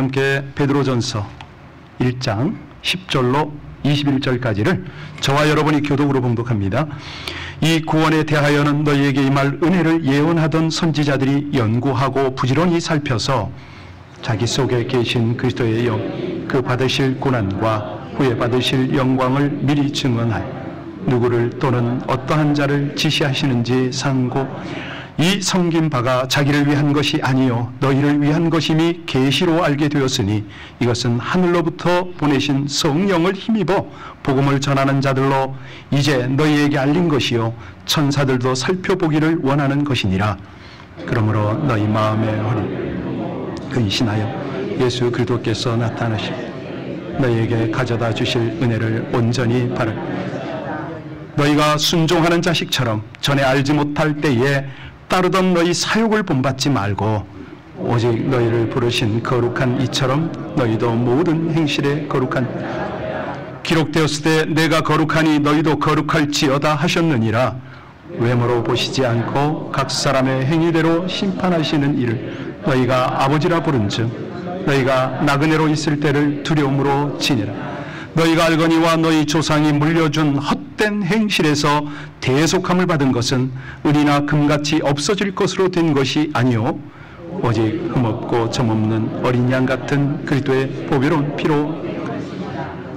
함께 베드로전서 1장 10절로 21절까지를 저와 여러분이 교독으로 봉독합니다. 이 구원에 대하여는 너희에게 임할 은혜를 예언하던 선지자들이 연구하고 부지런히 살펴서 자기 속에 계신 그리스도의 영, 그 받으실 고난과 후에 받으실 영광을 미리 증언할 누구를 또는 어떠한 자를 지시하시는지 상고 이 섬긴 바가 자기를 위한 것이 아니요 너희를 위한 것임이 계시로 알게 되었으니 이것은 하늘로부터 보내신 성령을 힘입어 복음을 전하는 자들로 이제 너희에게 알린 것이요 천사들도 살펴보기를 원하는 것이니라. 그러므로 너희 마음에 허리 근신하여 예수 그리스도께서 나타나시고 너희에게 가져다 주실 은혜를 온전히 바라. 너희가 순종하는 자식처럼 전에 알지 못할 때에 따르던 너희 사욕을 본받지 말고 오직 너희를 부르신 거룩한 이처럼 너희도 모든 행실에 거룩한 기록되었을 때 내가 거룩하니 너희도 거룩할지어다 하셨느니라. 외모로 보시지 않고 각 사람의 행위대로 심판하시는 이를 너희가 아버지라 부른즉 너희가 나그네로 있을 때를 두려움으로 지니라. 너희가 알거니와 너희 조상이 물려준 헛된 행실에서 대속함을 받은 것은 은이나 금같이 없어질 것으로 된 것이 아니요 오직 흠없고 점없는 어린 양 같은 그리스도의 보배로운 피로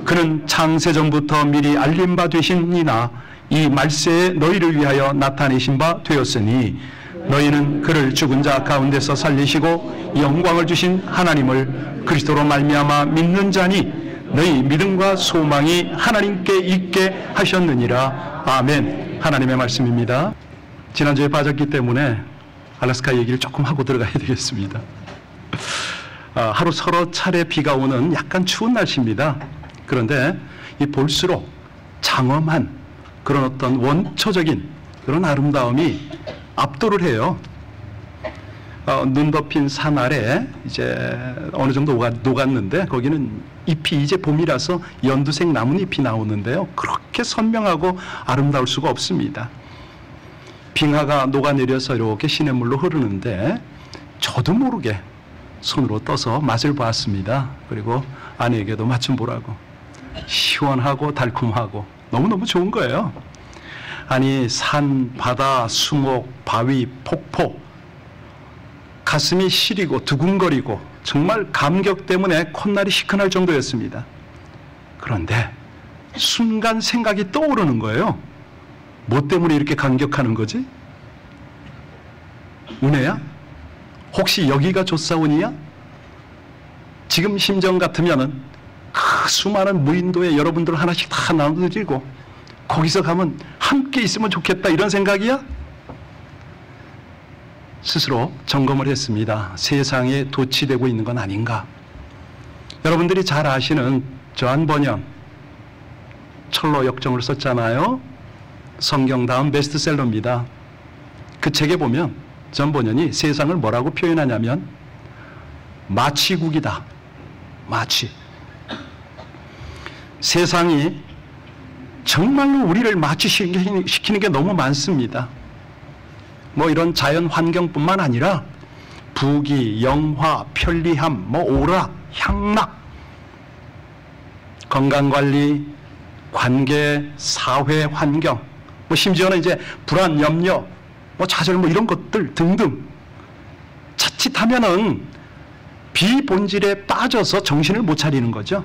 그는 창세전부터 미리 알림 바 되시니나 이 말세에 너희를 위하여 나타내신 바 되었으니 너희는 그를 죽은 자 가운데서 살리시고 영광을 주신 하나님을 그리스도로 말미암아 믿는 자니 너희 믿음과 소망이 하나님께 있게 하셨느니라. 아멘. 하나님의 말씀입니다. 지난주에 빠졌기 때문에 알래스카 얘기를 조금 하고 들어가야 되겠습니다. 하루 서너 차례 비가 오는 약간 추운 날씨입니다. 그런데 이 볼수록 장엄한 그런 어떤 원초적인 그런 아름다움이 압도를 해요. 눈 덮인 산 아래 이제 어느 정도 녹았는데 거기는 잎이 이제 봄이라서 연두색 나뭇잎이 나오는데요. 그렇게 선명하고 아름다울 수가 없습니다. 빙하가 녹아내려서 이렇게 시냇물로 흐르는데 저도 모르게 손으로 떠서 맛을 보았습니다. 그리고 아내에게도 맛 좀 보라고. 시원하고 달콤하고 너무너무 좋은 거예요. 아니 산, 바다, 수목, 바위, 폭포 가슴이 시리고 두근거리고 정말 감격 때문에 콧날이 시큰할 정도였습니다. 그런데 순간 생각이 떠오르는 거예요. 뭐 때문에 이렇게 감격하는 거지? 은혜야? 혹시 여기가 조사원이야? 지금 심정 같으면은 그 수많은 무인도에 여러분들 하나씩 다 나눠드리고 거기서 가면 함께 있으면 좋겠다 이런 생각이야? 스스로 점검을 했습니다. 세상에 도취되고 있는 건 아닌가? 여러분들이 잘 아시는 저한 번연 철로 역정을 썼잖아요. 성경 다음 베스트셀러입니다. 그 책에 보면 전 번연이 세상을 뭐라고 표현하냐면 마취국이다. 마취. 세상이 정말로 우리를 마취시키는 게 너무 많습니다. 뭐 이런 자연 환경뿐만 아니라 부귀, 영화, 편리함, 뭐 오락, 향락, 건강관리, 관계, 사회 환경, 뭐 심지어는 이제 불안, 염려, 뭐 좌절 뭐 이런 것들 등등 자칫하면은 비본질에 빠져서 정신을 못 차리는 거죠.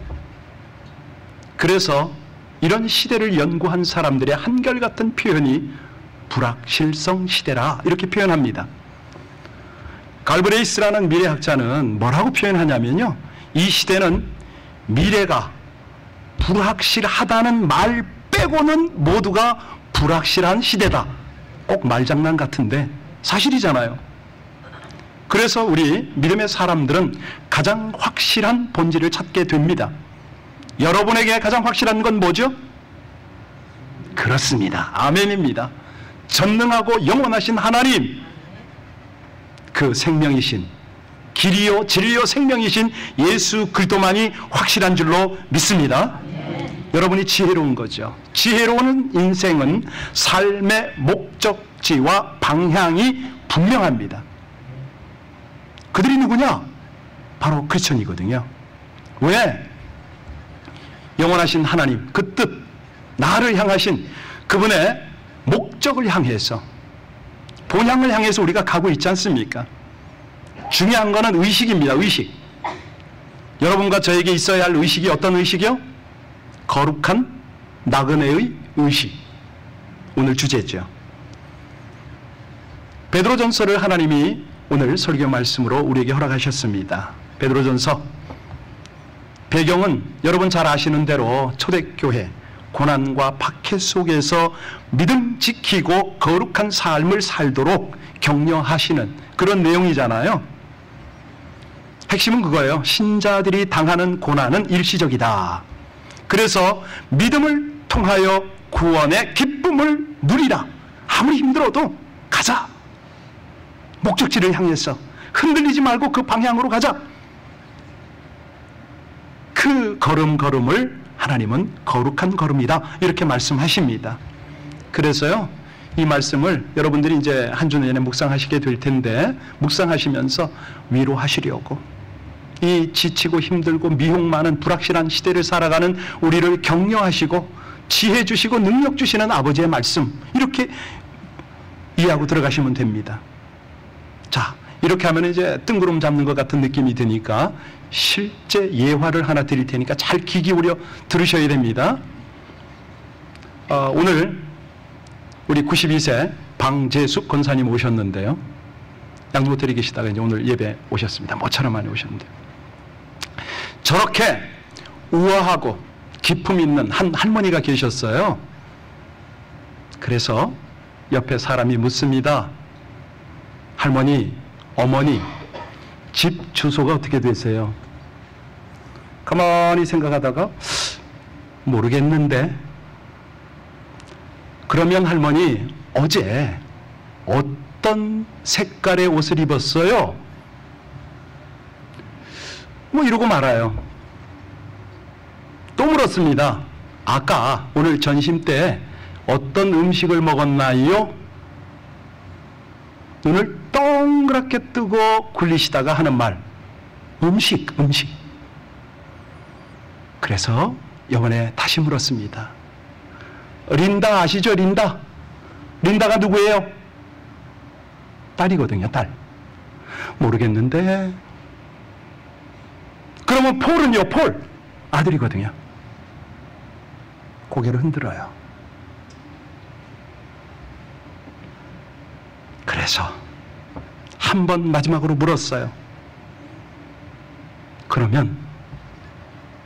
그래서 이런 시대를 연구한 사람들의 한결같은 표현이 불확실성 시대라 이렇게 표현합니다. 갈브레이스라는 미래학자는 뭐라고 표현하냐면요. 이 시대는 미래가 불확실하다는 말 빼고는 모두가 불확실한 시대다. 꼭 말장난 같은데 사실이잖아요. 그래서 우리 믿음의 사람들은 가장 확실한 본질을 찾게 됩니다. 여러분에게 가장 확실한 건 뭐죠? 그렇습니다. 아멘입니다. 전능하고 영원하신 하나님, 그 생명이신 길이요 진리요 생명이신 예수 그리스도만이 확실한 줄로 믿습니다. 여러분이 지혜로운 거죠. 지혜로운 인생은 삶의 목적지와 방향이 분명합니다. 그들이 누구냐? 바로 크리스천이거든요. 왜? 영원하신 하나님, 그 뜻, 나를 향하신 그분의 목적을 향해서, 본향을 향해서 우리가 가고 있지 않습니까? 중요한 거는 의식입니다. 의식. 여러분과 저에게 있어야 할 의식이 어떤 의식이요? 거룩한 나그네의 의식. 오늘 주제죠. 베드로전서를 하나님이 오늘 설교 말씀으로 우리에게 허락하셨습니다. 베드로전서 배경은 여러분 잘 아시는 대로 초대교회 고난과 박해 속에서 믿음 지키고 거룩한 삶을 살도록 격려하시는 그런 내용이잖아요. 핵심은 그거예요. 신자들이 당하는 고난은 일시적이다. 그래서 믿음을 통하여 구원의 기쁨을 누리라. 아무리 힘들어도 가자. 목적지를 향해서 흔들리지 말고 그 방향으로 가자. 그 걸음걸음을 하나님은 거룩한 걸음이다. 이렇게 말씀하십니다. 그래서요, 이 말씀을 여러분들이 이제 한 주 내내 묵상하시게 될 텐데, 묵상하시면서 위로하시려고, 이 지치고 힘들고 미혹 많은 불확실한 시대를 살아가는 우리를 격려하시고 지혜 주시고 능력 주시는 아버지의 말씀, 이렇게 이해하고 들어가시면 됩니다. 자, 이렇게 하면 이제 뜬구름 잡는 것 같은 느낌이 드니까 실제 예화를 하나 드릴 테니까 잘 귀 기울여 들으셔야 됩니다. 오늘 우리 92세 방재숙 권사님 오셨는데요. 양주모텔에 계시다가 이제 오늘 예배 오셨습니다. 모처럼 많이 오셨는데, 저렇게 우아하고 기품 있는 한 할머니가 계셨어요. 그래서 옆에 사람이 묻습니다. 할머니, 어머니, 집 주소가 어떻게 되세요? 가만히 생각하다가 모르겠는데. 그러면 할머니, 어제 어떤 색깔의 옷을 입었어요? 뭐 이러고 말아요. 또 물었습니다. 아까 오늘 점심 때 어떤 음식을 먹었나요? 눈을 동그랗게 뜨고 굴리시다가 하는 말, 음식. 그래서 이번에 다시 물었습니다. 린다 아시죠? 린다가 누구예요? 딸이거든요. 딸. 모르겠는데. 그러면 폴은요? 폴. 아들이거든요. 고개를 흔들어요. 그래서 한 번 마지막으로 물었어요. 그러면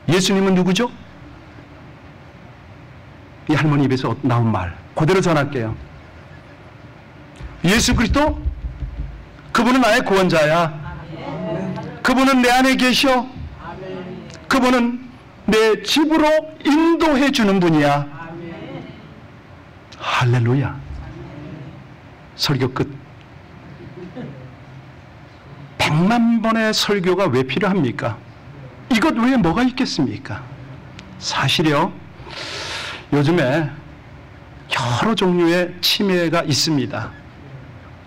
예수님은 누구죠? 이 할머니 입에서 나온 말 그대로 전할게요. 예수 그리스도? 그분은 나의 구원자야. 그분은 내 안에 계셔. 그분은 내 집으로 인도해 주는 분이야. 할렐루야. 설교 끝. 100만 번의 설교가 왜 필요합니까? 이것 외에 뭐가 있겠습니까? 사실요, 요즘에 여러 종류의 치매가 있습니다.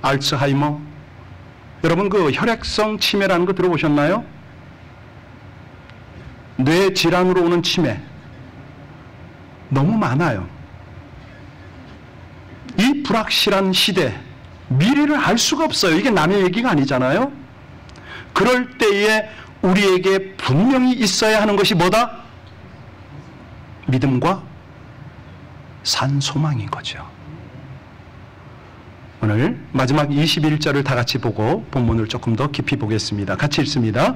알츠하이머, 여러분 그 혈액성 치매라는 거 들어보셨나요? 뇌 질환으로 오는 치매 너무 많아요. 이 불확실한 시대, 미래를 알 수가 없어요. 이게 남의 얘기가 아니잖아요. 그럴 때에 우리에게 분명히 있어야 하는 것이 뭐다? 믿음과 산 소망인 거죠. 오늘 마지막 21절을 다 같이 보고 본문을 조금 더 깊이 보겠습니다. 같이 읽습니다.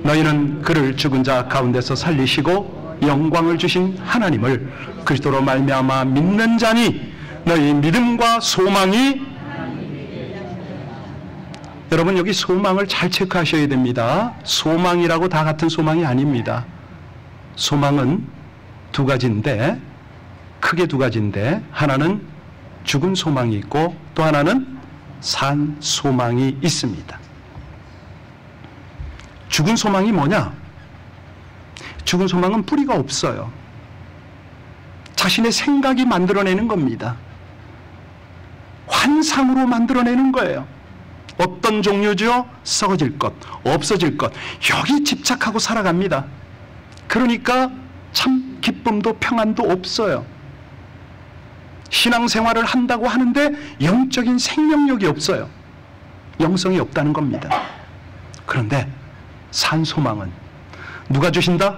너희는 그를 죽은 자 가운데서 살리시고 영광을 주신 하나님을 그리스도로 말미암아 믿는 자니 너희 믿음과 소망이, 여러분 여기 소망을 잘 체크하셔야 됩니다. 소망이라고 다 같은 소망이 아닙니다. 소망은 두 가지인데, 크게 두 가지인데, 하나는 죽은 소망이 있고 또 하나는 산 소망이 있습니다. 죽은 소망이 뭐냐? 죽은 소망은 뿌리가 없어요. 자신의 생각이 만들어내는 겁니다. 환상으로 만들어내는 거예요. 어떤 종류죠? 썩어질 것, 없어질 것. 여기 집착하고 살아갑니다. 그러니까 참 기쁨도 평안도 없어요. 신앙생활을 한다고 하는데 영적인 생명력이 없어요. 영성이 없다는 겁니다. 그런데 산 소망은 누가 주신다?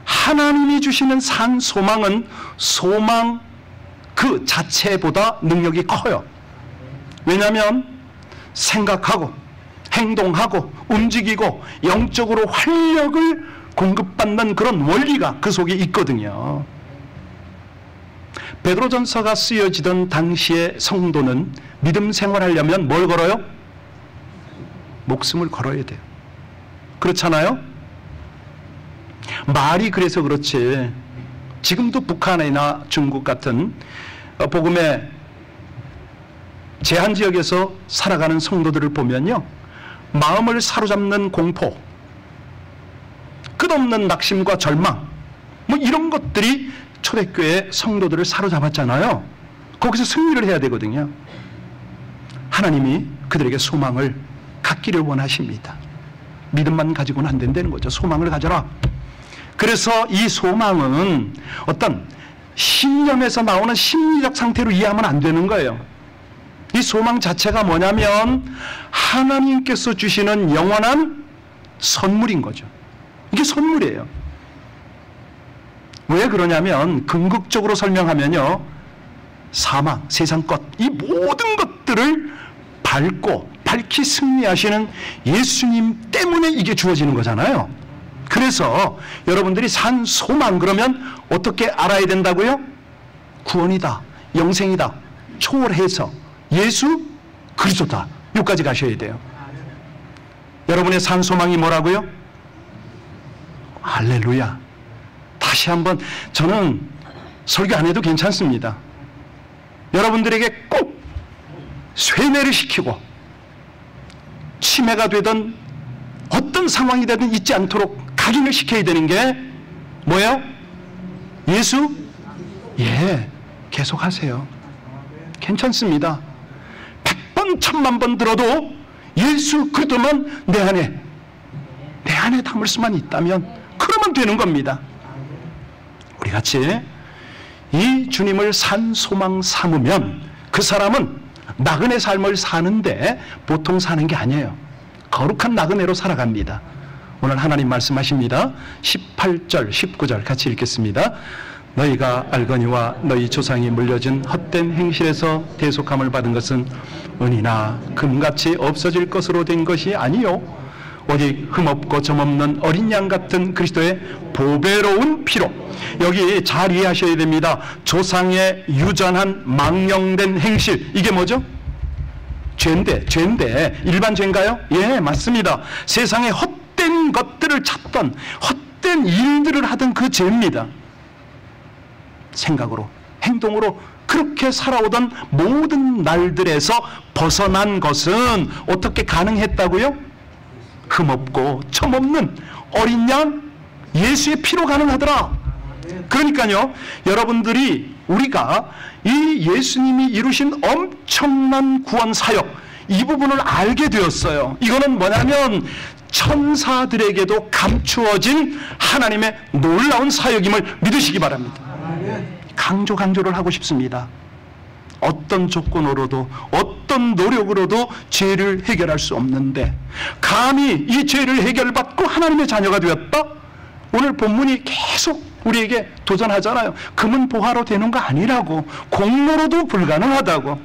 하나님이 주시는 산 소망은 소망 그 자체보다 능력이 커요. 왜냐하면 생각하고 행동하고 움직이고 영적으로 활력을 공급받는 그런 원리가 그 속에 있거든요. 베드로전서가 쓰여지던 당시의 성도는 믿음 생활하려면 뭘 걸어요? 목숨을 걸어야 돼요. 그렇잖아요? 말이 그래서 그렇지 지금도 북한이나 중국 같은 복음의 제한 지역에서 살아가는 성도들을 보면요, 마음을 사로잡는 공포, 끝없는 낙심과 절망, 뭐 이런 것들이 초대교회 성도들을 사로잡았잖아요. 거기서 승리를 해야 되거든요. 하나님이 그들에게 소망을 갖기를 원하십니다. 믿음만 가지고는 안 된다는 거죠. 소망을 가져라. 그래서 이 소망은 어떤 신념에서 나오는 심리적 상태로 이해하면 안 되는 거예요. 이 소망 자체가 뭐냐면 하나님께서 주시는 영원한 선물인 거죠. 이게 선물이에요. 왜 그러냐면 궁극적으로 설명하면요, 사망, 세상 것, 이 모든 것들을 밝히 승리하시는 예수님 때문에 이게 주어지는 거잖아요. 그래서 여러분들이 산 소망 그러면 어떻게 알아야 된다고요? 구원이다, 영생이다, 초월해서 예수 그리스도다, 여기까지 가셔야 돼요. 여러분의 산 소망이 뭐라고요? 할렐루야. 다시 한번, 저는 설교 안 해도 괜찮습니다. 여러분들에게 꼭 쇠뇌를 시키고 치매가 되든 어떤 상황이 되든 잊지 않도록 각인을 시켜야 되는 게 뭐예요? 예수? 예, 계속 하세요. 괜찮습니다. 100번 1000만 들어도 예수 그리스도만 내 안에 담을 수만 있다면 그러면 되는 겁니다. 우리 같이 이 주님을 산 소망 삼으면 그 사람은 나그네 삶을 사는데 보통 사는 게 아니에요. 거룩한 나그네로 살아갑니다. 오늘 하나님 말씀하십니다. 18절 19절 같이 읽겠습니다. 너희가 알거니와 너희 조상이 물려준 헛된 행실에서 대속함을 받은 것은 은이나 금같이 없어질 것으로 된 것이 아니요 오직 흠없고 점없는 어린 양 같은 그리스도의 보배로운 피로. 여기 잘 이해하셔야 됩니다. 조상의 유전한 망령된 행실, 이게 뭐죠? 죄인데 일반 죄인가요? 예, 맞습니다. 세상에 헛된 것들을 찾던, 헛된 일들을 하던 그 죄입니다. 생각으로, 행동으로 그렇게 살아오던 모든 날들에서 벗어난 것은 어떻게 가능했다고요? 흠없고 첨없는 어린 양 예수의 피로 가능하더라. 그러니까요, 여러분들이, 우리가 이 예수님이 이루신 엄청난 구원 사역, 이 부분을 알게 되었어요. 이거는 뭐냐면 천사들에게도 감추어진 하나님의 놀라운 사역임을 믿으시기 바랍니다. 강조를 하고 싶습니다. 어떤 조건으로도 어떤 노력으로도 죄를 해결할 수 없는데 감히 이 죄를 해결받고 하나님의 자녀가 되었다? 오늘 본문이 계속 우리에게 도전하잖아요. 금은 보화로 되는 거 아니라고, 공로로도 불가능하다고.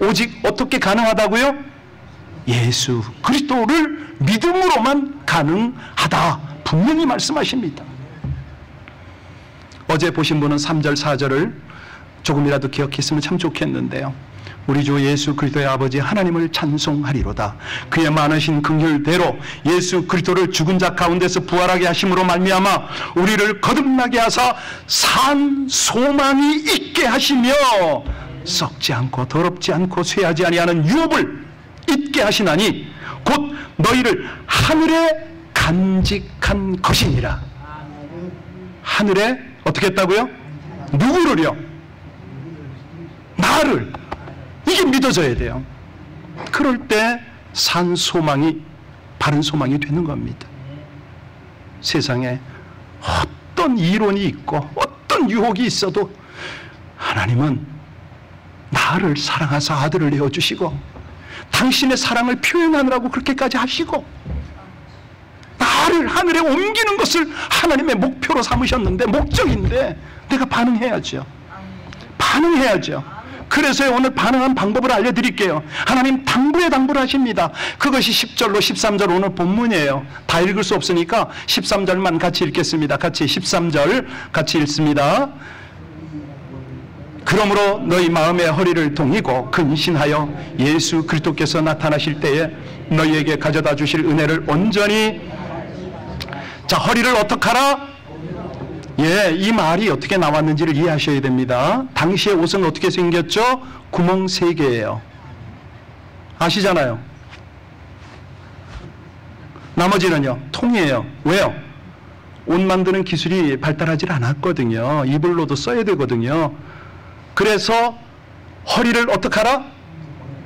오직 어떻게 가능하다고요? 예수 그리스도를 믿음으로만 가능하다, 분명히 말씀하십니다. 어제 보신 분은 3절 4절을 조금이라도 기억했으면 참 좋겠는데요. 우리 주 예수 그리스도의 아버지 하나님을 찬송하리로다. 그의 많으신 긍휼대로 예수 그리스도를 죽은 자 가운데서 부활하게 하심으로 말미암아 우리를 거듭나게 하사 산 소망이 있게 하시며 썩지 않고 더럽지 않고 쇠하지 아니하는 유업을 있게 하시나니 곧 너희를 하늘에 간직한 것이니라. 하늘에 어떻게 했다고요? 누구를요? 나를. 이게 믿어져야 돼요. 그럴 때 산 소망이 바른 소망이 되는 겁니다. 세상에 어떤 이론이 있고 어떤 유혹이 있어도 하나님은 나를 사랑하사 아들을 내어주시고 당신의 사랑을 표현하느라고 그렇게까지 하시고 나를 하늘에 옮기는 것을 하나님의 목표로 삼으셨는데, 목적인데 내가 반응해야죠. 반응해야죠. 그래서 오늘 반응한 방법을 알려드릴게요. 하나님 당부에 당부를 하십니다. 그것이 10절로 13절 오늘 본문이에요. 다 읽을 수 없으니까 13절만 같이 읽겠습니다. 같이 13절 같이 읽습니다. 그러므로 너희 마음의 허리를 동이고 근신하여 예수 그리스도께서 나타나실 때에 너희에게 가져다 주실 은혜를 온전히. 자, 허리를 어떡하라? 예, 이 말이 어떻게 나왔는지를 이해하셔야 됩니다. 당시의 옷은 어떻게 생겼죠? 구멍 3개예요. 아시잖아요. 나머지는요, 통이에요. 왜요? 옷 만드는 기술이 발달하지 않았거든요. 이불로도 써야 되거든요. 그래서 허리를 어떡하라?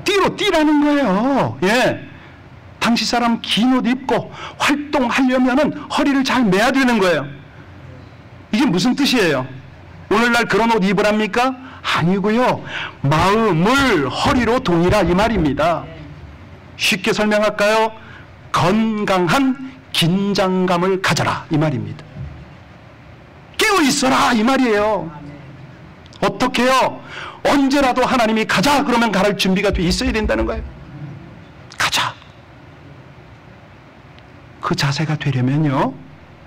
띠로 띠라는 거예요. 예. 당시 사람 긴 옷 입고 활동하려면은 허리를 잘 매야 되는 거예요. 이게 무슨 뜻이에요? 오늘날 그런 옷 입으랍니까? 아니고요. 마음을 허리로 동이라 이 말입니다. 쉽게 설명할까요? 건강한 긴장감을 가져라 이 말입니다. 깨어 있어라 이 말이에요. 어떻게요? 언제라도 하나님이 가자 그러면 갈 준비가 돼 있어야 된다는 거예요. 가자. 그 자세가 되려면요,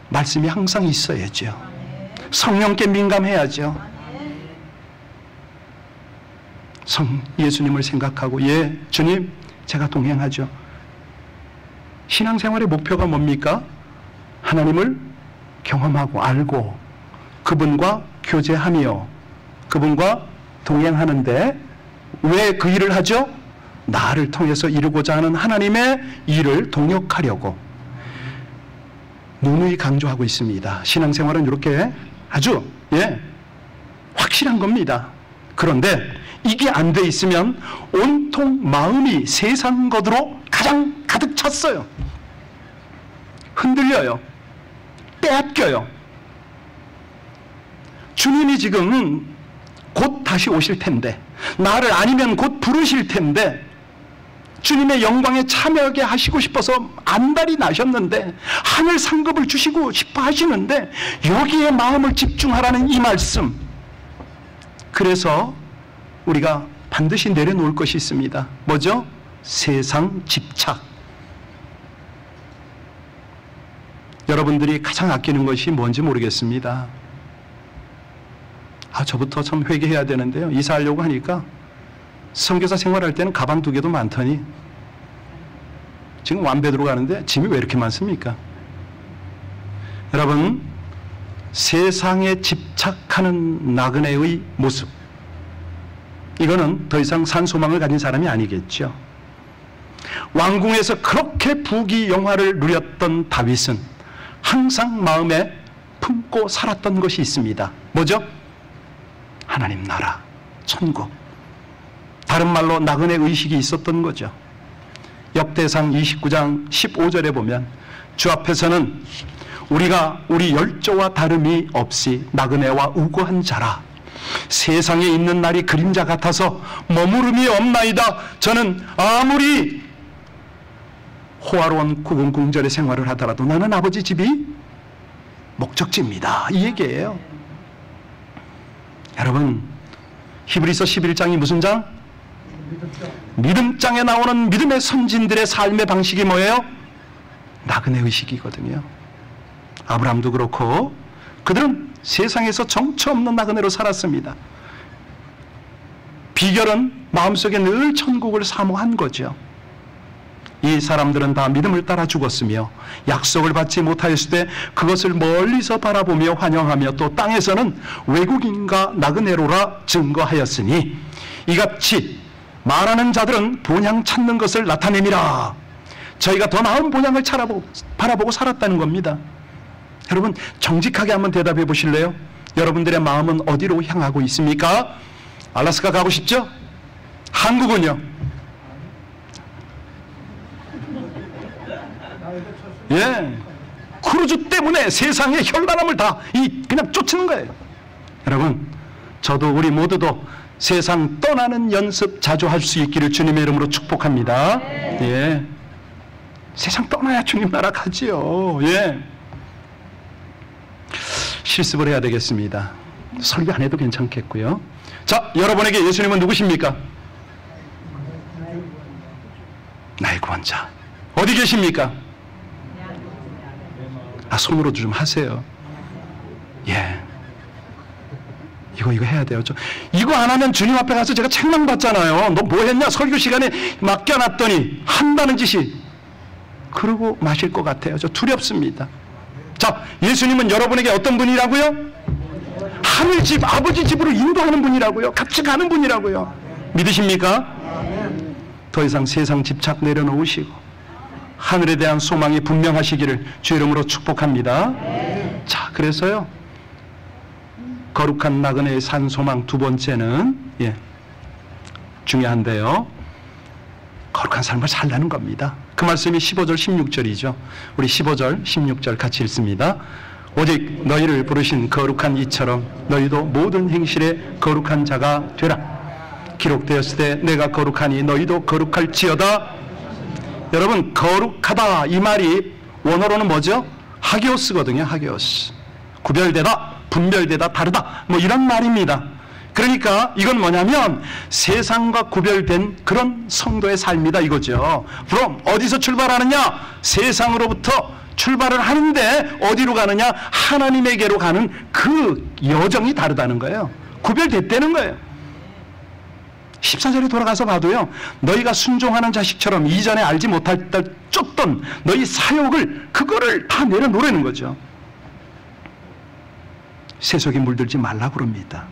말씀이 항상 있어야죠. 성령께 민감해야죠. 예수님을 생각하고, 예, 주님, 제가 동행하죠. 신앙생활의 목표가 뭡니까? 하나님을 경험하고 알고 그분과 교제하며 그분과 동행하는데, 왜 그 일을 하죠? 나를 통해서 이루고자 하는 하나님의 일을 동역하려고 누누이 강조하고 있습니다. 신앙생활은 이렇게 아주, 예, 확실한 겁니다. 그런데 이게 안 돼 있으면 온통 마음이 세상 것으로 가장 가득 찼어요. 흔들려요. 빼앗겨요. 주님이 지금 곧 다시 오실 텐데, 나를 아니면 곧 부르실 텐데, 주님의 영광에 참여하게 하시고 싶어서 안달이 나셨는데, 하늘 상급을 주시고 싶어 하시는데 여기에 마음을 집중하라는 이 말씀. 그래서 우리가 반드시 내려놓을 것이 있습니다. 뭐죠? 세상 집착. 여러분들이 가장 아끼는 것이 뭔지 모르겠습니다. 저부터 참 회개해야 되는데요, 이사하려고 하니까 선교사 생활할 때는 가방 2개도 많더니 지금 완배도로 가는데 짐이 왜 이렇게 많습니까? 여러분, 세상에 집착하는 나그네의 모습, 이거는 더 이상 산소망을 가진 사람이 아니겠죠. 왕궁에서 그렇게 부귀영화를 누렸던 다윗은 항상 마음에 품고 살았던 것이 있습니다. 뭐죠? 하나님 나라, 천국. 다른 말로 나그네 의식이 있었던 거죠. 역대상 29장 15절에 보면 주 앞에서는 우리가 우리 열조와 다름이 없이 나그네와 우고한 자라. 세상에 있는 날이 그림자 같아서 머무름이 없나이다. 저는 아무리 호화로운 구분궁절의 생활을 하더라도 나는 아버지 집이 목적지입니다. 이 얘기예요. 여러분, 히브리서 11장이 무슨 장? 믿음장에 나오는 믿음의 선진들의 삶의 방식이 뭐예요? 나그네 의식이거든요. 아브라함도 그렇고 그들은 세상에서 정처 없는 나그네로 살았습니다. 비결은 마음속에 늘 천국을 사모한 거죠. 이 사람들은 다 믿음을 따라 죽었으며 약속을 받지 못하였을 때 그것을 멀리서 바라보며 환영하며 또 땅에서는 외국인과 나그네로라 증거하였으니 이같이 말하는 자들은 본향 찾는 것을 나타내미라. 저희가 더 나은 본향을 바라보고 살았다는 겁니다. 여러분, 정직하게 한번 대답해 보실래요? 여러분들의 마음은 어디로 향하고 있습니까? 알라스카 가고 싶죠? 한국은요? 예. 크루즈 때문에 세상의 현란함을 다 그냥 쫓는 거예요. 여러분, 저도 우리 모두도 세상 떠나는 연습 자주 할 수 있기를 주님의 이름으로 축복합니다. 예. 세상 떠나야 주님 나라 가지요. 예. 실습을 해야 되겠습니다. 설교 안 해도 괜찮겠고요. 자, 여러분에게 예수님은 누구십니까? 나의 구원자. 어디 계십니까? 손으로 좀 하세요. 예. 이거 해야 돼요. 이거 안 하면 주님 앞에 가서 제가 책망받잖아요. 너 뭐 했냐? 설교 시간에 맡겨놨더니 한다는 짓이. 그러고 마실 것 같아요. 저 두렵습니다. 자, 예수님은 여러분에게 어떤 분이라고요? 하늘집, 아버지 집으로 인도하는 분이라고요. 같이 가는 분이라고요. 믿으십니까? 더 이상 세상 집착 내려놓으시고 하늘에 대한 소망이 분명하시기를 주 이름으로 축복합니다. 자, 그래서요, 거룩한 나그네의 산 소망 두 번째는 중요한데요, 거룩한 삶을 살라는 겁니다. 그 말씀이 15절 16절이죠. 우리 15절 16절 같이 읽습니다. 오직 너희를 부르신 거룩한 이처럼 너희도 모든 행실에 거룩한 자가 되라. 기록되었을 때 내가 거룩하니 너희도 거룩할지어다. 여러분, 거룩하다 이 말이 원어로는 뭐죠? 하기오스거든요. 하기오스. 구별되다, 분별되다, 다르다, 뭐 이런 말입니다. 그러니까 이건 뭐냐면 세상과 구별된 그런 성도의 삶이다 이거죠. 그럼 어디서 출발하느냐? 세상으로부터 출발을 하는데 어디로 가느냐? 하나님에게로 가는 그 여정이 다르다는 거예요. 구별됐다는 거예요. 14절에 돌아가서 봐도요, 너희가 순종하는 자식처럼 이전에 알지 못할 때 쫓던 너희 사욕을, 그거를 다 내려놓으라는 거죠. 세속에 물들지 말라고 그럽니다.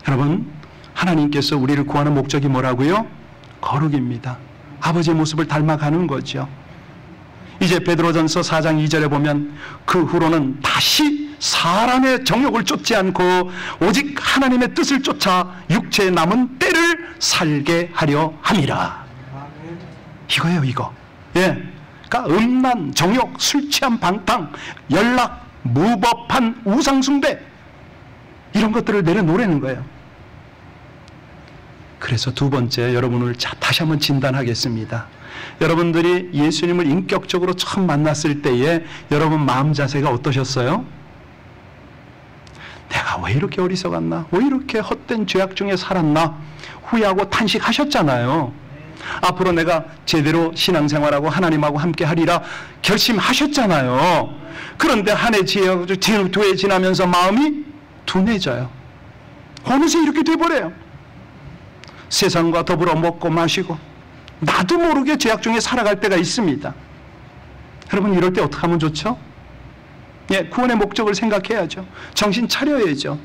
여러분, 하나님께서 우리를 구하는 목적이 뭐라고요? 거룩입니다. 아버지의 모습을 닮아가는 거죠. 이제 베드로전서 4장 2절에 보면 그 후로는 다시 사람의 정욕을 쫓지 않고 오직 하나님의 뜻을 쫓아 육체에 남은 때를 살게 하려 함이라. 이거예요, 이거. 예. 그러니까 음란, 정욕, 술 취한 방탕, 연락, 무법한 우상숭배, 이런 것들을 내려놓으라는 거예요. 그래서 두 번째, 여러분을 다시 한번 진단하겠습니다. 여러분들이 예수님을 인격적으로 처음 만났을 때에 여러분 마음 자세가 어떠셨어요? 내가 왜 이렇게 어리석었나? 왜 이렇게 헛된 죄악 중에 살았나? 후회하고 탄식하셨잖아요. 앞으로 내가 제대로 신앙생활하고 하나님하고 함께 하리라 결심하셨잖아요. 그런데 한 해 두 해 지나면서 마음이 둔해져요. 어느새 이렇게 돼버려요. 세상과 더불어 먹고 마시고 나도 모르게 죄악 중에 살아갈 때가 있습니다. 여러분, 이럴 때 어떻게 하면 좋죠? 예, 구원의 목적을 생각해야죠. 정신 차려야죠.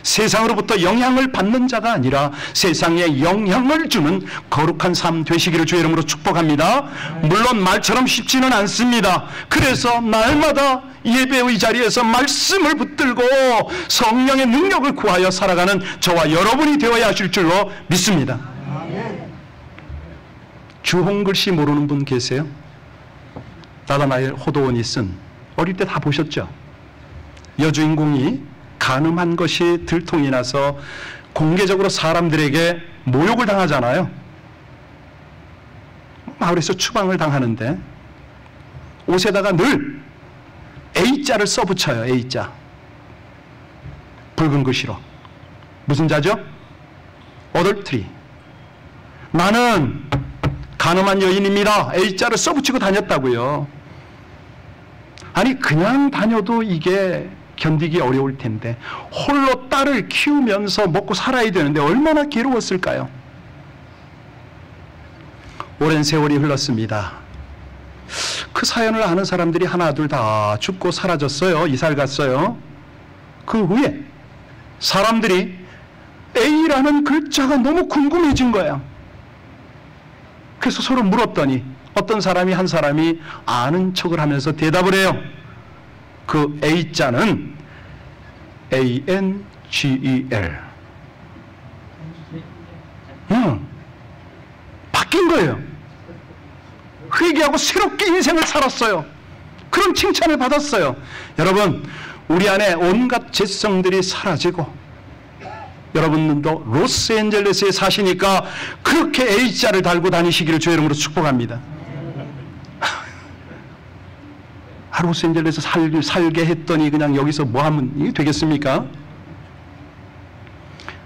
세상으로부터 영향을 받는 자가 아니라 세상에 영향을 주는 거룩한 삶 되시기를 주의 이름으로 축복합니다. 물론 말처럼 쉽지는 않습니다. 그래서 날마다 예배의 자리에서 말씀을 붙들고 성령의 능력을 구하여 살아가는 저와 여러분이 되어야 하실 줄로 믿습니다. 주홍글씨 모르는 분 계세요? 나다나엘 호도원이 쓴, 어릴 때 다 보셨죠? 여주인공이 간음한 것이 들통이 나서 공개적으로 사람들에게 모욕을 당하잖아요. 마을에서 추방을 당하는데 옷에다가 늘 A자를 써붙여요. A자. 붉은 글씨로. 무슨 자죠? Adultery. 나는 간음한 여인입니다. A자를 써붙이고 다녔다고요. 아니, 그냥 다녀도 이게 견디기 어려울 텐데 홀로 딸을 키우면서 먹고 살아야 되는데 얼마나 괴로웠을까요? 오랜 세월이 흘렀습니다. 그 사연을 아는 사람들이 하나 둘 다 죽고 사라졌어요. 이사를 갔어요. 그 후에 사람들이 A라는 글자가 너무 궁금해진 거야. 그래서 서로 물었더니 어떤 사람이 한 사람이 아는 척을 하면서 대답을 해요. 그 A자는 A-N-G-E-L. 바뀐 거예요. 회개하고 새롭게 인생을 살았어요. 그런 칭찬을 받았어요. 여러분, 우리 안에 온갖 죄성들이 사라지고, 여러분들도 로스앤젤레스에 사시니까 그렇게 H자를 달고 다니시기를 주의 이름으로 축복합니다. 로스앤젤레스 살게 했더니 그냥 여기서 뭐 하면 이게 되겠습니까?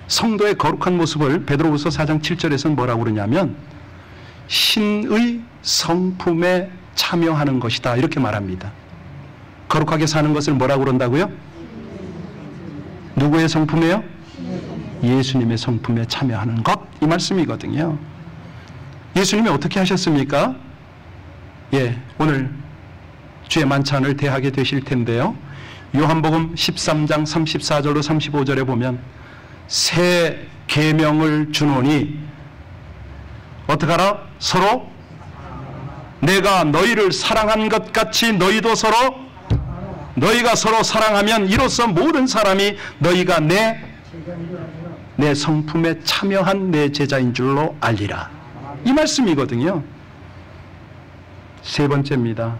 성도의 거룩한 모습을 베드로후서 4장 7절에서는 뭐라고 그러냐면 신의 성품에 참여하는 것이다, 이렇게 말합니다. 거룩하게 사는 것을 뭐라고 그런다고요? 누구의 성품이에요? 예수님의 성품에 참여하는 것, 이 말씀이거든요. 예수님이 어떻게 하셨습니까? 오늘 주의 만찬을 대하게 되실 텐데요. 요한복음 13장 34절로 35절에 보면 새 계명을 주노니 어떡하라? 서로 내가 너희를 사랑한 것 같이 너희가 서로 사랑하면 이로써 모든 사람이 너희가 내 성품에 참여한 내 제자인 줄로 알리라, 이 말씀이거든요. 세 번째입니다.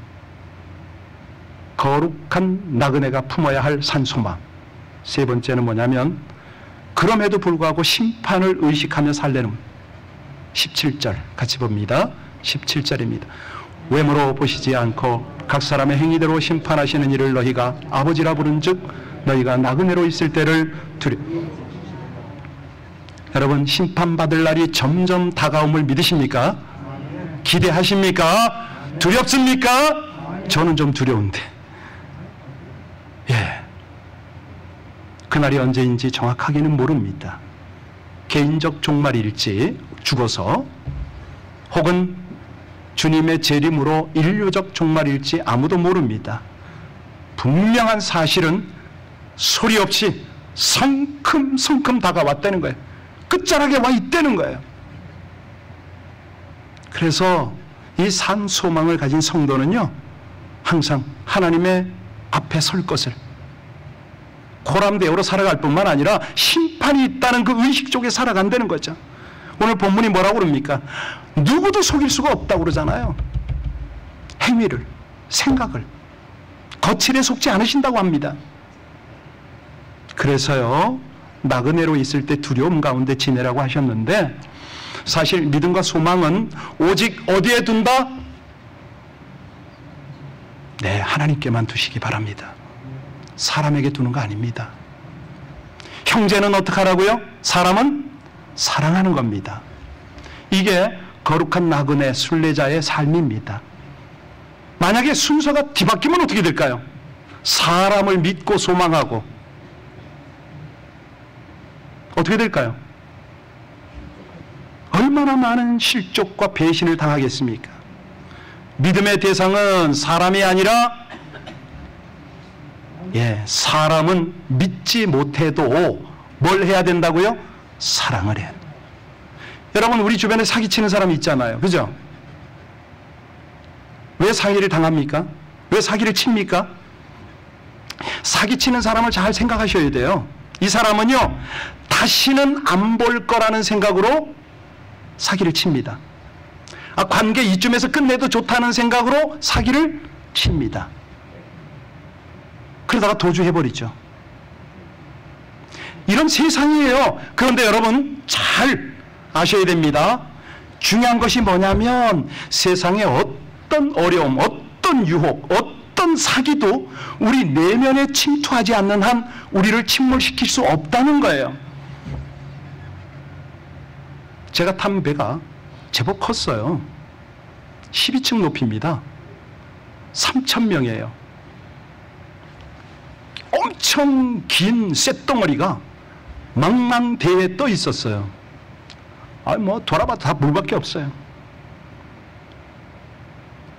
거룩한 나그네가 품어야 할 산소망. 세 번째는 뭐냐면 그럼에도 불구하고 심판을 의식하며 살려는 17절 같이 봅니다. 17절입니다. 외모로 보시지 않고 각 사람의 행위대로 심판하시는 이를 너희가 아버지라 부른즉 너희가 나그네로 있을 때를 여러분, 심판받을 날이 점점 다가옴을 믿으십니까? 기대하십니까? 두렵습니까? 저는 좀 두려운데. 그날이 언제인지 정확하게는 모릅니다. 개인적 종말일지 죽어서, 혹은 주님의 재림으로 인류적 종말일지 아무도 모릅니다. 분명한 사실은 소리 없이 성큼성큼 다가왔다는 거예요. 끝자락에 와 있다는 거예요. 그래서 이 산 소망을 가진 성도는요, 항상 하나님의 앞에 설 것을 고람대오로 살아갈 뿐만 아니라 심판이 있다는 그 의식 속에 살아간다는 거죠. 오늘 본문이 뭐라고 그럽니까? 누구도 속일 수가 없다고 그러잖아요. 행위를, 생각을 거칠에 속지 않으신다고 합니다. 그래서요, 나그네로 있을 때 두려움 가운데 지내라고 하셨는데, 사실 믿음과 소망은 오직 어디에 둔다? 하나님께만 두시기 바랍니다. 사람에게 두는 거 아닙니다. 형제는 어떻게 하라고요? 사람은 사랑하는 겁니다. 이게 거룩한 나그네 순례자의 삶입니다. 만약에 순서가 뒤바뀌면 어떻게 될까요? 사람을 믿고 소망하고 어떻게 될까요? 얼마나 많은 실족과 배신을 당하겠습니까? 믿음의 대상은 사람이 아니라 사람은 믿지 못해도 뭘 해야 된다고요? 사랑을 해야 돼요. 여러분, 우리 주변에 사기치는 사람이 있잖아요. 그죠? 왜 사기를 당합니까? 왜 사기를 칩니까? 사기치는 사람을 잘 생각하셔야 돼요. 이 사람은요, 다시는 안 볼 거라는 생각으로 사기를 칩니다. 관계 이쯤에서 끝내도 좋다는 생각으로 사기를 칩니다. 그러다가 도주해버리죠. 이런 세상이에요. 그런데 여러분, 잘 아셔야 됩니다. 중요한 것이 뭐냐면 세상에 어떤 어려움, 어떤 유혹, 어떤 사기도 우리 내면에 침투하지 않는 한 우리를 침몰시킬 수 없다는 거예요. 제가 탄 배가 제법 컸어요. 12층 높이입니다. 3,000명이에요. 엄청 긴 쇳덩어리가 망망대해에 떠 있었어요. 돌아봐도 다 물밖에 없어요.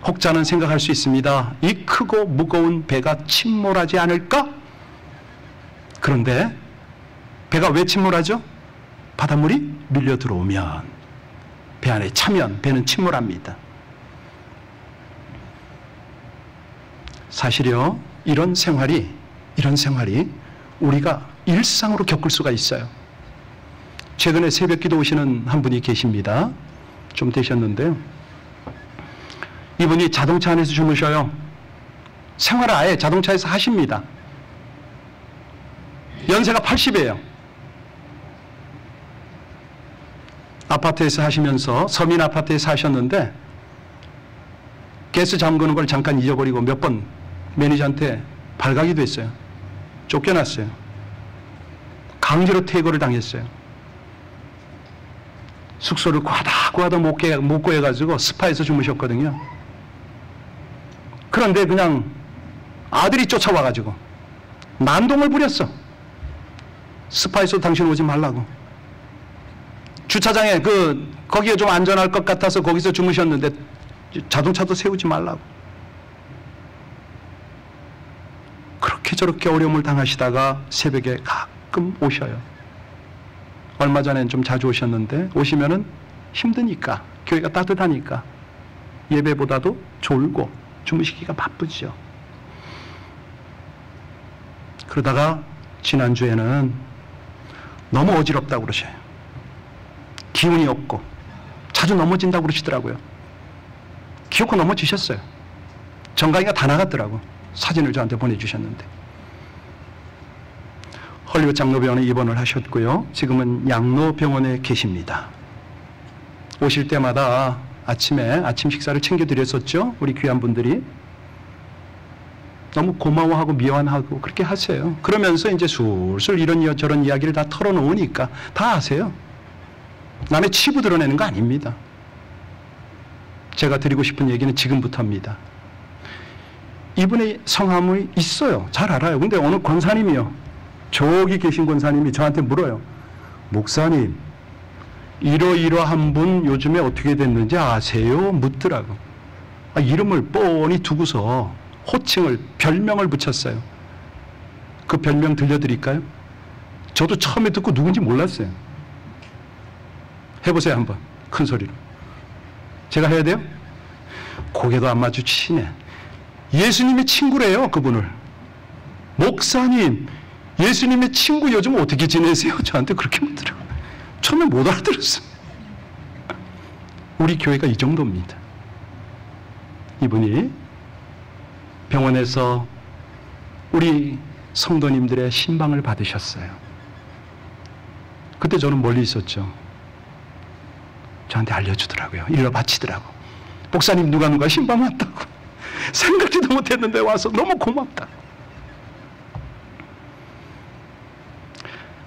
혹자는 생각할 수 있습니다. 이 크고 무거운 배가 침몰하지 않을까? 그런데 배가 왜 침몰하죠? 바닷물이 밀려 들어오면, 배 안에 차면 배는 침몰합니다. 사실요, 이런 생활이 우리가 일상으로 겪을 수가 있어요. 최근에 새벽기도 오시는 한 분이 계십니다. 좀 되셨는데요. 이분이 자동차 안에서 주무셔요. 생활을 아예 자동차에서 하십니다. 연세가 80이에요. 아파트에서 하시면서 서민 아파트에서 하셨는데 가스 잠그는 걸 잠깐 잊어버리고 몇 번 매니저한테 발각이 됐어요. 쫓겨났어요. 강제로 퇴거를 당했어요. 숙소를 구하다 못 구해가지고 스파에서 주무셨거든요. 그런데 그냥 아들이 쫓아와가지고 난동을 부렸어. 스파에서 당신 오지 말라고. 주차장에 거기가 좀 안전할 것 같아서 거기서 주무셨는데 자동차도 세우지 말라고. 그렇게 저렇게 어려움을 당하시다가 새벽에 가끔 오셔요. 얼마 전엔 좀 자주 오셨는데 오시면은 힘드니까, 교회가 따뜻하니까 예배보다도 졸고 주무시기가 바쁘죠. 그러다가 지난주에는 너무 어지럽다고 그러셔요. 기운이 없고 자주 넘어진다고 그러시더라고요. 기어코 넘어지셨어요. 정강이가 다 나갔더라고. 사진을 저한테 보내주셨는데. 헐리우드 장로병원에 입원을 하셨고요. 지금은 양로병원에 계십니다. 오실 때마다 아침에 아침 식사를 챙겨드렸었죠. 우리 귀한 분들이. 너무 고마워하고 미안하고 그렇게 하세요. 그러면서 이제 술술 이런 저런 이야기를 다 털어놓으니까 다 아세요. 남의 치부 드러내는 거 아닙니다. 제가 드리고 싶은 얘기는 지금부터입니다. 이분의 성함이 있어요. 잘 알아요. 근데 어느 권사님이요. 저기 계신 권사님이 저한테 물어요. 목사님, 이러이러한 분 요즘에 어떻게 됐는지 아세요? 묻더라고. 이름을 뻔히 두고서 호칭을, 별명을 붙였어요. 그 별명 들려드릴까요? 저도 처음에 듣고 누군지 몰랐어요. 해보세요, 한번. 큰 소리로. 제가 해야 돼요? 고개도 안 마주치시네. 예수님의 친구래요, 그분을. 목사님, 예수님의 친구 요즘 어떻게 지내세요? 저한테 그렇게 묻더라고요. 처음에 못 알아들었어요. 우리 교회가 이 정도입니다. 이분이 병원에서 우리 성도님들의 신방을 받으셨어요. 그때 저는 멀리 있었죠. 저한테 알려주더라고요. 일러 바치더라고. 목사님 누가 신방 왔다고. 생각지도 못했는데 와서 너무 고맙다.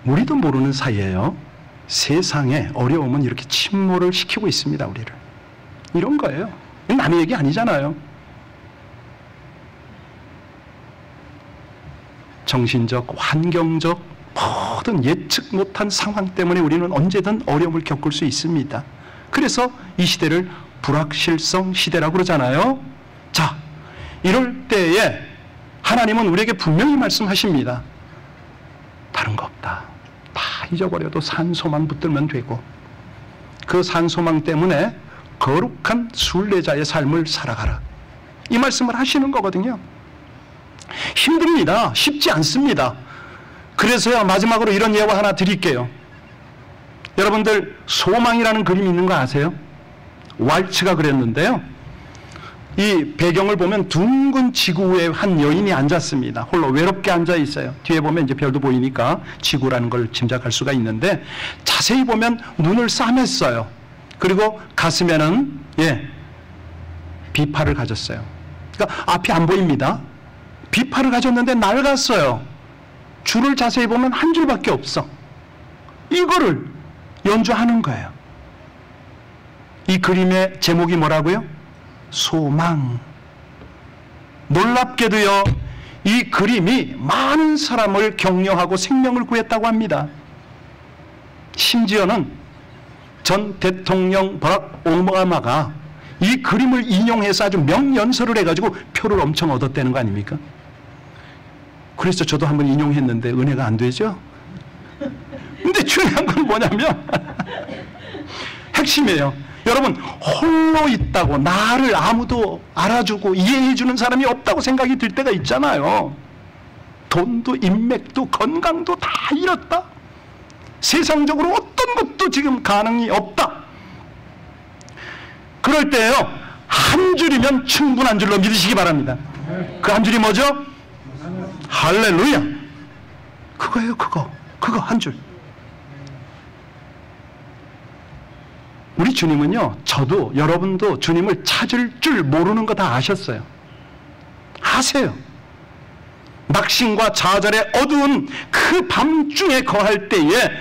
우리도 모르는 사이에요. 세상에 어려움은 이렇게 침몰을 시키고 있습니다. 우리를. 이런 거예요. 남의 얘기 아니잖아요. 정신적, 환경적 모든 예측 못한 상황 때문에 우리는 언제든 어려움을 겪을 수 있습니다. 그래서 이 시대를 불확실성 시대라고 그러잖아요. 자, 이럴 때에 하나님은 우리에게 분명히 말씀하십니다. 다른 거 없다. 다 잊어버려도 산소만 붙들면 되고 그 산소망 때문에 거룩한 순례자의 삶을 살아가라. 이 말씀을 하시는 거거든요. 힘듭니다. 쉽지 않습니다. 그래서요, 마지막으로 이런 예화 하나 드릴게요. 여러분들 소망이라는 그림이 있는 거 아세요? 왈츠가 그렸는데요. 이 배경을 보면 둥근 지구 위에 한 여인이 앉았습니다. 홀로 외롭게 앉아 있어요. 뒤에 보면 이제 별도 보이니까 지구라는 걸 짐작할 수가 있는데 자세히 보면 눈을 싸맸어요. 그리고 가슴에는 비파를 가졌어요. 그러니까 앞이 안 보입니다. 비파를 가졌는데 낡았어요. 줄을 자세히 보면 한 줄밖에 없어. 이거를 연주하는 거예요. 이 그림의 제목이 뭐라고요? 소망. 놀랍게도요, 이 그림이 많은 사람을 격려하고 생명을 구했다고 합니다. 심지어는 전 대통령 버락 오바마가 이 그림을 인용해서 아주 명연설을 해가지고 표를 엄청 얻었다는 거 아닙니까? 그래서 저도 한번 인용했는데 은혜가 안 되죠? 근데 중요한 건 뭐냐면 핵심이에요. 여러분, 홀로 있다고 나를 아무도 알아주고 이해해주는 사람이 없다고 생각이 들 때가 있잖아요. 돈도 인맥도 건강도 다 잃었다. 세상적으로 어떤 것도 지금 가능이 없다. 그럴 때요, 한 줄이면 충분한 줄로 믿으시기 바랍니다. 그 한 줄이 뭐죠? 할렐루야. 그거예요. 그거 한 줄. 우리 주님은요, 저도 여러분도 주님을 찾을 줄 모르는 거 다 아셨어요. 아세요. 낙심과 좌절의 어두운 그 밤중에 거할 때에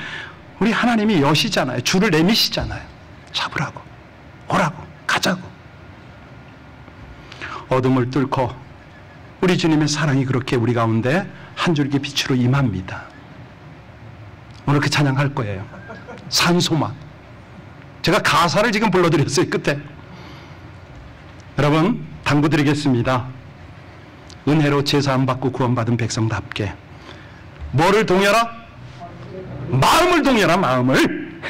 우리 하나님이 여시잖아요. 줄을 내미시잖아요. 잡으라고, 오라고, 가자고. 어둠을 뚫고 우리 주님의 사랑이 그렇게 우리 가운데 한 줄기 빛으로 임합니다. 오늘 그 찬양할 거예요. 산소막. 제가 가사를 지금 불러드렸어요. 끝에. 여러분 당부드리겠습니다. 은혜로 제사 안 받고 구원받은 백성답게 뭐를 동여라? 마음을 동여라. 마음을.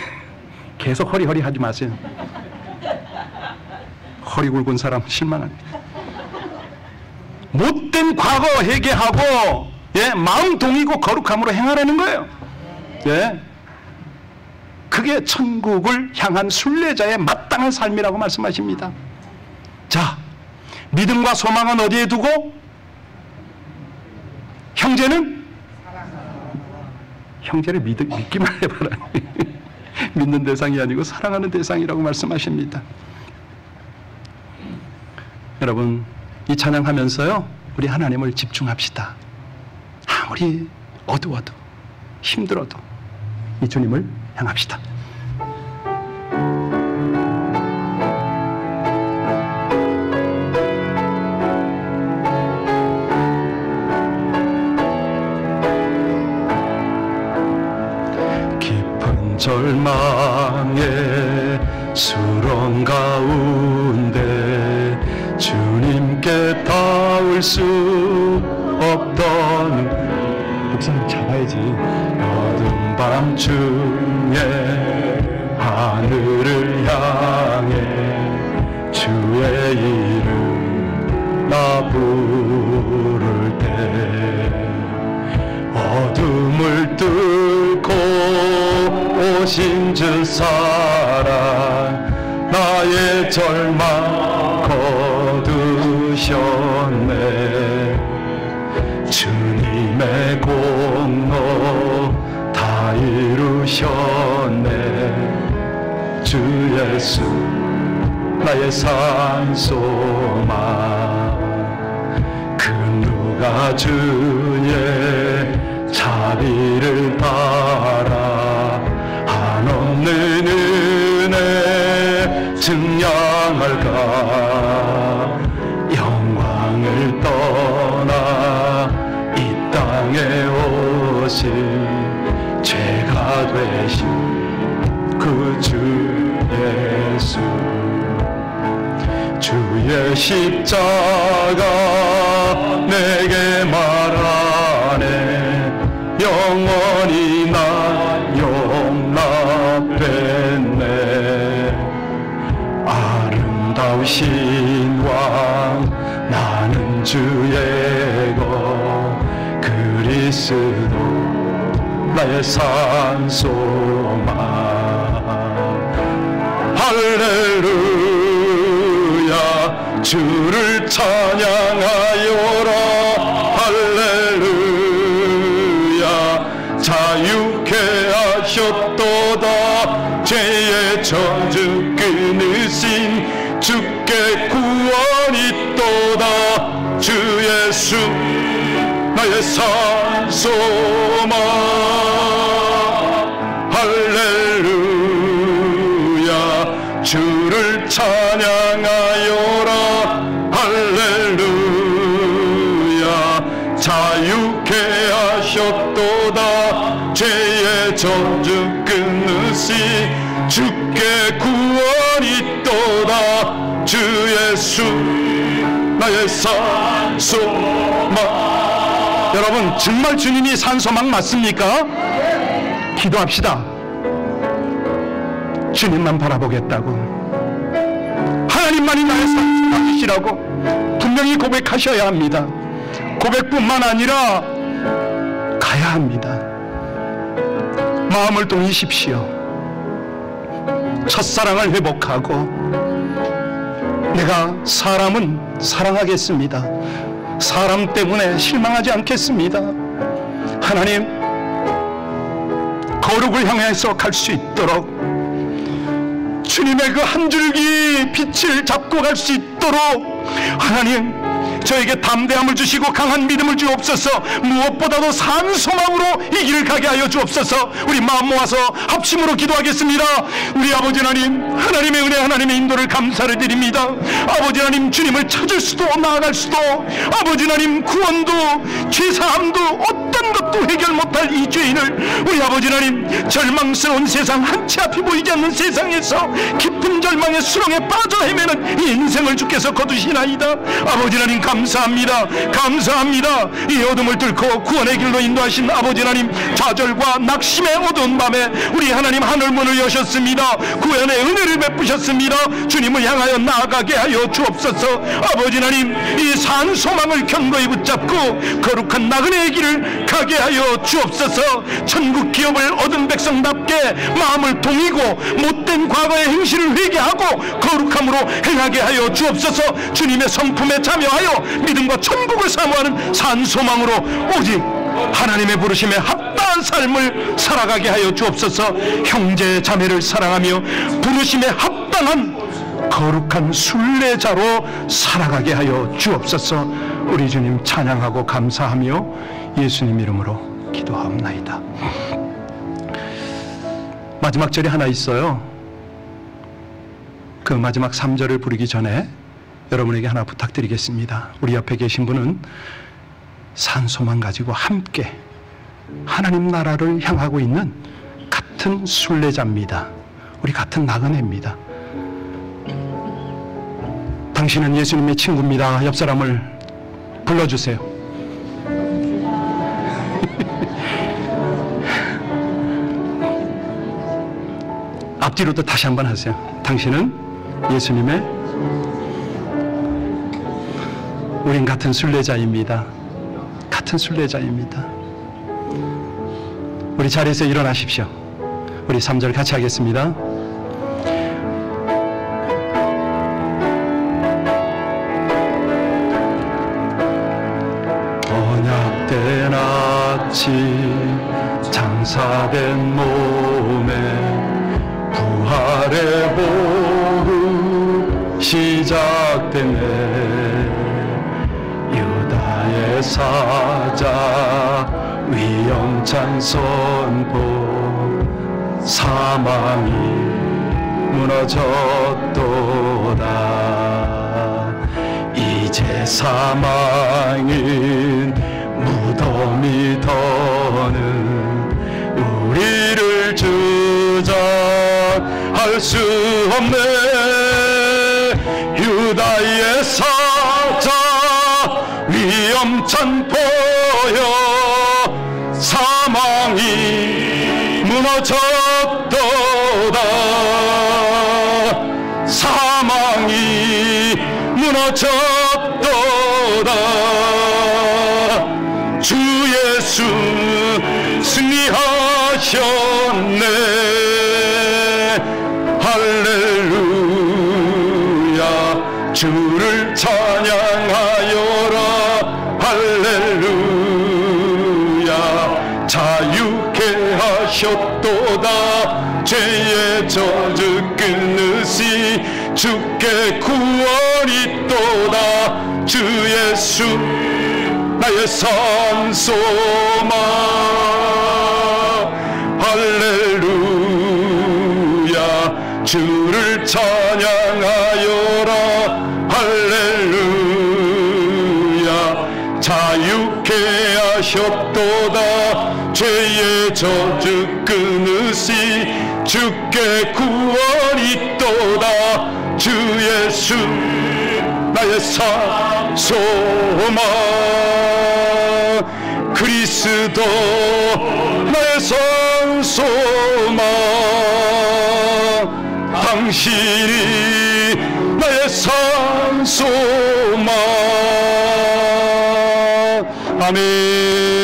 계속 허리허리 하지 마세요. 허리 굵은 사람 실망합니다. 못된 과거 회개하고, 예, 마음 동이고 거룩함으로 행하라는 거예요. 예, 그게 천국을 향한 순례자의 마땅한 삶이라고 말씀하십니다. 자, 믿음과 소망은 어디에 두고? 형제는? 형제를 믿기만 해봐라. 믿는 대상이 아니고 사랑하는 대상이라고 말씀하십니다. 여러분, 이 찬양하면서요, 우리 하나님을 집중합시다. 아무리 어두워도 힘들어도 이 주님을 향합시다. 깊은 절망의 수렁 가운데 주님께 닿을 수 없던 목사님 잡아야지. 어두운 밤중에 하늘을 향해 주의 이름 나 부를 때 어둠을 뚫고 오신 주 사랑 나의 절망 거두셨네. 주님의 공로 다 이루셨네. 주 예수 나의 산소망. 그 누가 주의 자비를 따라 한없는 은혜 증량할까. 영광을 떠나 이 땅에 오신 죄가 되신 그 주 예수. 주의 십자가 내게 말하네. 영원히 난 용납했네. 아름다우신 왕 나는 주의 것 그리스도 나의 산소망. 할렐루야 주를 찬양하여라. 할렐루야 자유케 하셨도다. 죄의 저주 끊으신 주께 구원이 있도다. 주 예수 나의 산소망. 할렐루야 주를 찬양하여라. 할렐루야 자유케 하셨도다. 죄의 저주 끊으시 주께 구원이 있도다. 주 예수 나의 산소망. 여러분 정말 주님이 산소망 맞습니까? 기도합시다. 주님만 바라보겠다고, 하나님만이 나의 산소망이시라고 분명히 고백하셔야 합니다. 고백뿐만 아니라 가야 합니다. 마음을 동이십시오. 첫사랑을 회복하고 내가 사람은 사랑하겠습니다. 사람 때문에 실망하지 않겠습니다. 하나님, 거룩을 향해서 갈 수 있도록 주님의 그 한 줄기 빛을 잡고 갈 수 있도록 하나님, 저에게 담대함을 주시고 강한 믿음을 주옵소서. 무엇보다도 산 소망으로 이 길을 가게 하여 주옵소서. 우리 마음 모아서 합심으로 기도하겠습니다. 우리 아버지 하나님, 하나님의 은혜, 하나님의 인도를 감사를 드립니다. 아버지 하나님, 주님을 찾을 수도 나아갈 수도, 아버지 하나님, 구원도 죄사함도 어떤 것도 해결 못할 이 죄인을 우리 아버지 하나님, 절망스러운 세상, 한치 앞이 보이지 않는 세상에서 깊은 절망의 수렁에 빠져 헤매는 이 인생을 주께서 거두시나이다. 아버지 하나님, 감사합니다. 감사합니다. 이 어둠을 뚫고 구원의 길로 인도하신 아버지 하나님, 좌절과 낙심의 어두운 밤에 우리 하나님 하늘문을 여셨습니다. 구원의 은혜를 베푸셨습니다. 주님을 향하여 나아가게 하여 주옵소서. 아버지 하나님, 이 산 소망을 견고히 붙잡고 거룩한 나그네의 길을 가게 하여 주옵소서. 천국 기업을 얻은 백성답게 마음을 동이고 못된 과거의 행실을 회개하고 거룩함으로 행하게 하여 주옵소서. 주님의 성품에 참여하여 믿음과 천국을 사모하는 산소망으로 오직 하나님의 부르심에 합당한 삶을 살아가게 하여 주옵소서. 형제 자매를 사랑하며 부르심에 합당한 거룩한 순례자로 살아가게 하여 주옵소서. 우리 주님 찬양하고 감사하며 예수님 이름으로 기도하옵나이다. 마지막 절이 하나 있어요. 그 마지막 3절을 부르기 전에 여러분에게 하나 부탁드리겠습니다. 우리 옆에 계신 분은 산소망 가지고 함께 하나님 나라를 향하고 있는 같은 순례자입니다. 우리 같은 나그네입니다. 당신은 예수님의 친구입니다. 옆 사람을 불러주세요. 앞뒤로도 다시 한번 하세요. 당신은 예수님의, 우린 같은 순례자입니다. 같은 순례자입니다. 우리 자리에서 일어나십시오. 우리 3절 같이 하겠습니다. 언약된 아침 장사된 몸에 부활의 복음 시작되네. 유다의 사자 위엄찬 선포, 사망이 무너졌도다. 이제 사망은 무덤이 더는 우리를 주장할 수 없네. 유다의 사자 위엄찬 보여, 사망이 무너졌도다. 사망이 무너졌도다. 주 예수 승리하셨네. 할렐루야. 주를 찬양하여라. 할렐루야. 자유케 하셨도다. 죄의 저주 끊으시 주께 구원이 있도다. 주 예수 나의 산소망. 할렐루야. 주를 찬양하여라. 할렐루야. 자유케 하셨도다. 죄의 저주 끊으시 주께 구원이 있도다. 주 예수 나의 산소망. 그리스도 나의 산소망. 당신이 나의 산소망. 아멘.